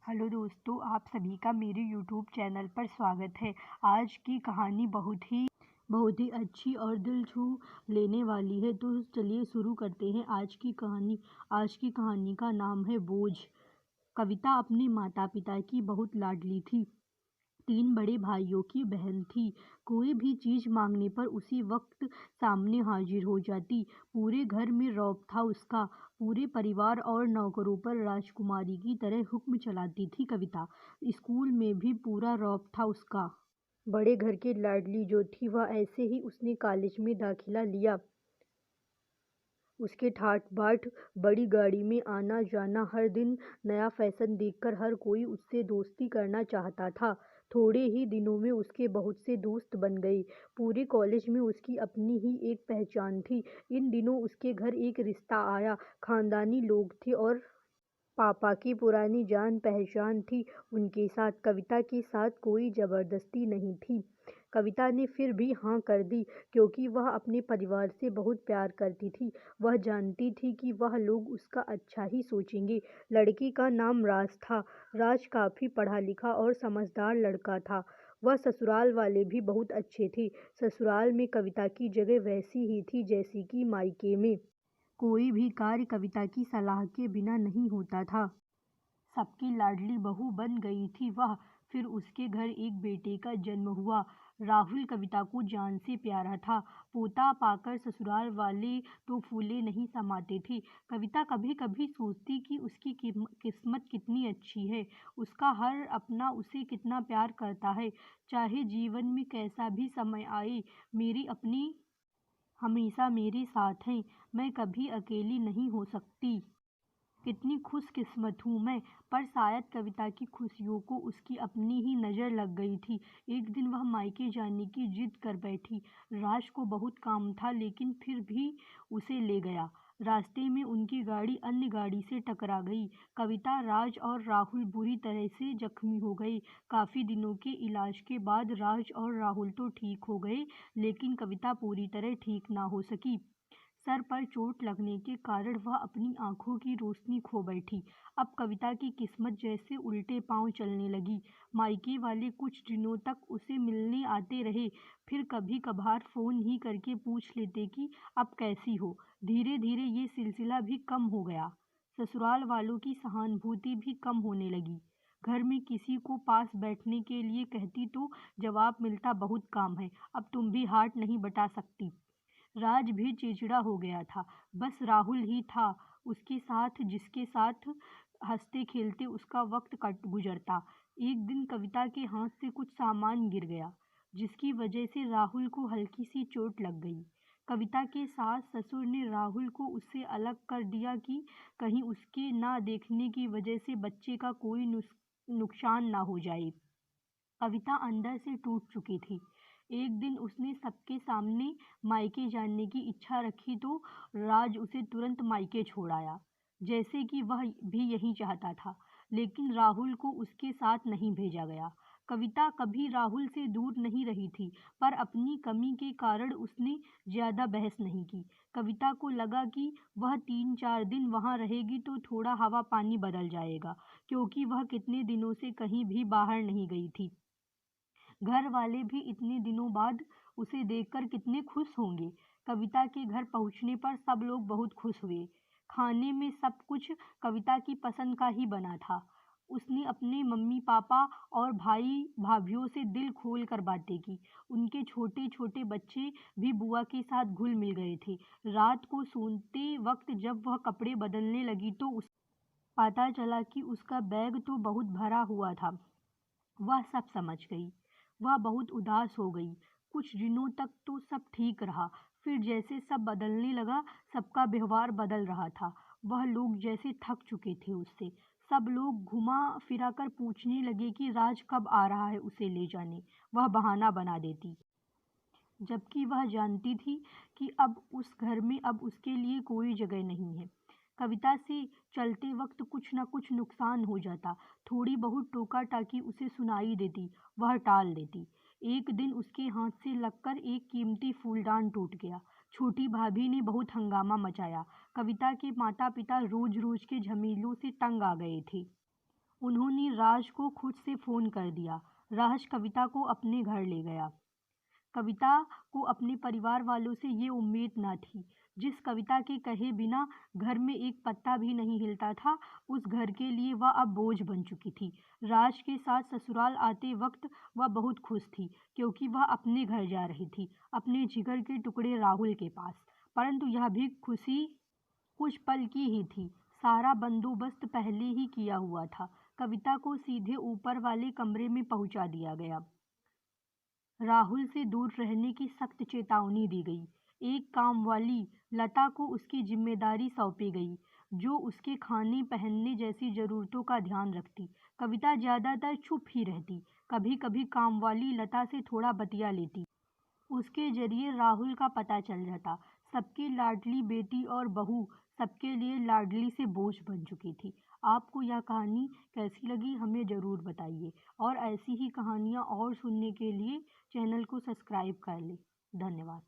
Hello दोस्तों, आप सभी का मेरे यूट्यूब चैनल पर स्वागत है। आज की कहानी बहुत ही अच्छी और दिल छू लेने वाली है। तो चलिए शुरू करते हैं आज की कहानी का नाम है बोझ। कविता अपने माता पिता की बहुत लाडली थी। 3 बड़े भाइयों की बहन थी। कोई भी चीज़ मांगने पर उसी वक्त सामने हाजिर हो जाती। पूरे घर में रौब था उसका। पूरे परिवार और नौकरों पर राजकुमारी की तरह हुक्म चलाती थी कविता। स्कूल में भी पूरा रौब था उसका। बड़े घर की लाडली जो थी वह ऐसे ही उसने कॉलेज में दाखिला लिया। उसके ठाट-बाट, बड़ी गाड़ी में आना-जाना, हर दिन नया फैशन देखकर हर कोई उससे दोस्ती करना चाहता था। थोड़े ही दिनों में उसके बहुत से दोस्त बन गए। पूरे कॉलेज में उसकी अपनी ही एक पहचान थी। इन दिनों उसके घर एक रिश्ता आया। खानदानी लोग थे और पापा की पुरानी जान-पहचान थी उनके साथ। कविता के साथ कोई ज़बरदस्ती नहीं थी। कविता ने फिर भी हाँ कर दी क्योंकि वह अपने परिवार से बहुत प्यार करती थी। वह जानती थी कि वह लोग उसका अच्छा ही सोचेंगे। लड़के का नाम राज था। राज काफ़ी पढ़ा-लिखा और समझदार लड़का था। वह ससुराल वाले भी बहुत अच्छे थे। ससुराल में कविता की जगह वैसी ही थी जैसी कि मायके में। कोई भी कार्य कविता की सलाह के बिना नहीं होता था। सबकी लाडली बहू बन गई थी वह। फिर उसके घर एक बेटे का जन्म हुआ। राहुल कविता को जान से प्यारा था। पोता पाकर ससुराल वाले तो फूले नहीं समाते थे। कविता कभी कभी सोचती कि उसकी किस्मत कितनी अच्छी है। उसका हर अपना उसे कितना प्यार करता है। चाहे जीवन में कैसा भी समय आए, मेरी अपनी हमेशा मेरे साथ हैं। मैं कभी अकेली नहीं हो सकती। कितनी खुशकिस्मत हूँ मैं। पर शायद कविता की खुशियों को उसकी अपनी ही नज़र लग गई थी। एक दिन वह मायके जाने की जिद कर बैठी। राज को बहुत काम था लेकिन फिर भी उसे ले गया। रास्ते में उनकी गाड़ी अन्य गाड़ी से टकरा गई। कविता, राज और राहुल बुरी तरह से जख्मी हो गए। काफ़ी दिनों के इलाज के बाद राज और राहुल तो ठीक हो गए, लेकिन कविता पूरी तरह ठीक ना हो सकी। सर पर चोट लगने के कारण वह अपनी आंखों की रोशनी खो बैठी। अब कविता की किस्मत जैसे उल्टे पांव चलने लगी। मायके वाले कुछ दिनों तक उसे मिलने आते रहे, फिर कभी कभार फोन ही करके पूछ लेते कि अब कैसी हो। धीरे धीरे ये सिलसिला भी कम हो गया। ससुराल वालों की सहानुभूति भी कम होने लगी। घर में किसी को पास बैठने के लिए कहती तो जवाब मिलता, बहुत काम है, अब तुम भी हाथ नहीं बटा सकती। राज भी चिड़चिड़ा हो गया था। बस राहुल ही था उसके साथ, जिसके साथ हंसते खेलते उसका वक्त कट गुजरता। एक दिन कविता के हाथ से कुछ सामान गिर गया, जिसकी वजह से राहुल को हल्की सी चोट लग गई। कविता के सास ससुर ने राहुल को उससे अलग कर दिया कि कहीं उसके ना देखने की वजह से बच्चे का कोई नुकसान ना हो जाए। कविता अंदर से टूट चुकी थी। एक दिन उसने सबके सामने मायके जाने की इच्छा रखी तो राज उसे तुरंत मायके छोड़ आया, जैसे कि वह भी यही चाहता था। लेकिन राहुल को उसके साथ नहीं भेजा गया। कविता कभी राहुल से दूर नहीं रही थी, पर अपनी कमी के कारण उसने ज्यादा बहस नहीं की। कविता को लगा कि वह 3-4 दिन वहां रहेगी तो थोड़ा हवा पानी बदल जाएगा, क्योंकि वह कितने दिनों से कहीं भी बाहर नहीं गई थी। घर वाले भी इतने दिनों बाद उसे देखकर कितने खुश होंगे। कविता के घर पहुंचने पर सब लोग बहुत खुश हुए। खाने में सब कुछ कविता की पसंद का ही बना था। उसने अपने मम्मी पापा और भाई भाभीियों से दिल खोल कर बातें की। उनके छोटे छोटे बच्चे भी बुआ के साथ घुल मिल गए थे। रात को सोते वक्त जब वह कपड़े बदलने लगी तो उस पता चला कि उसका बैग तो बहुत भरा हुआ था। वह सब समझ गई। वह बहुत उदास हो गई। कुछ दिनों तक तो सब ठीक रहा, फिर जैसे सब बदलने लगा, सबका व्यवहार बदल रहा था। वह लोग जैसे थक चुके थे उससे। सब लोग घुमा फिरा कर पूछने लगे कि राज कब आ रहा है उसे ले जाने। वह बहाना बना देती, जबकि वह जानती थी कि अब उस घर में अब उसके लिए कोई जगह नहीं है। कविता से चलते वक्त कुछ न कुछ नुकसान हो जाता। थोड़ी बहुत टोका टाकी उसे सुनाई देती, वह टाल देती। एक दिन उसके हाथ से लगकर एक कीमती फूलदान टूट गया। छोटी भाभी ने बहुत हंगामा मचाया। कविता के माता पिता रोज रोज के झमेलों से तंग आ गए थे। उन्होंने राज को खुद से फ़ोन कर दिया। राज कविता को अपने घर ले गया। कविता को अपने परिवार वालों से ये उम्मीद न थी। जिस कविता के कहे बिना घर में एक पत्ता भी नहीं हिलता था, उस घर के लिए वह अब बोझ बन चुकी थी। राज के साथ ससुराल आते वक्त वह बहुत खुश थी, क्योंकि वह अपने घर जा रही थी, अपने जिगर के टुकड़े राहुल के पास। परंतु यह भी खुशी कुछ पल की ही थी। सारा बंदोबस्त पहले ही किया हुआ था। कविता को सीधे ऊपर वाले कमरे में पहुंचा दिया गया। राहुल से दूर रहने की सख्त चेतावनी दी गई। एक कामवाली लता को उसकी जिम्मेदारी सौंपी गई, जो उसके खाने पहनने जैसी जरूरतों का ध्यान रखती। कविता ज्यादातर चुप ही रहती। कभी कभी कामवाली लता से थोड़ा बतिया लेती। उसके जरिए राहुल का पता चल जाता। सबकी लाडली बेटी और बहू सबके लिए लाडली से बोझ बन चुकी थी। आपको यह कहानी कैसी लगी हमें ज़रूर बताइए, और ऐसी ही कहानियाँ और सुनने के लिए चैनल को सब्सक्राइब कर लें। धन्यवाद।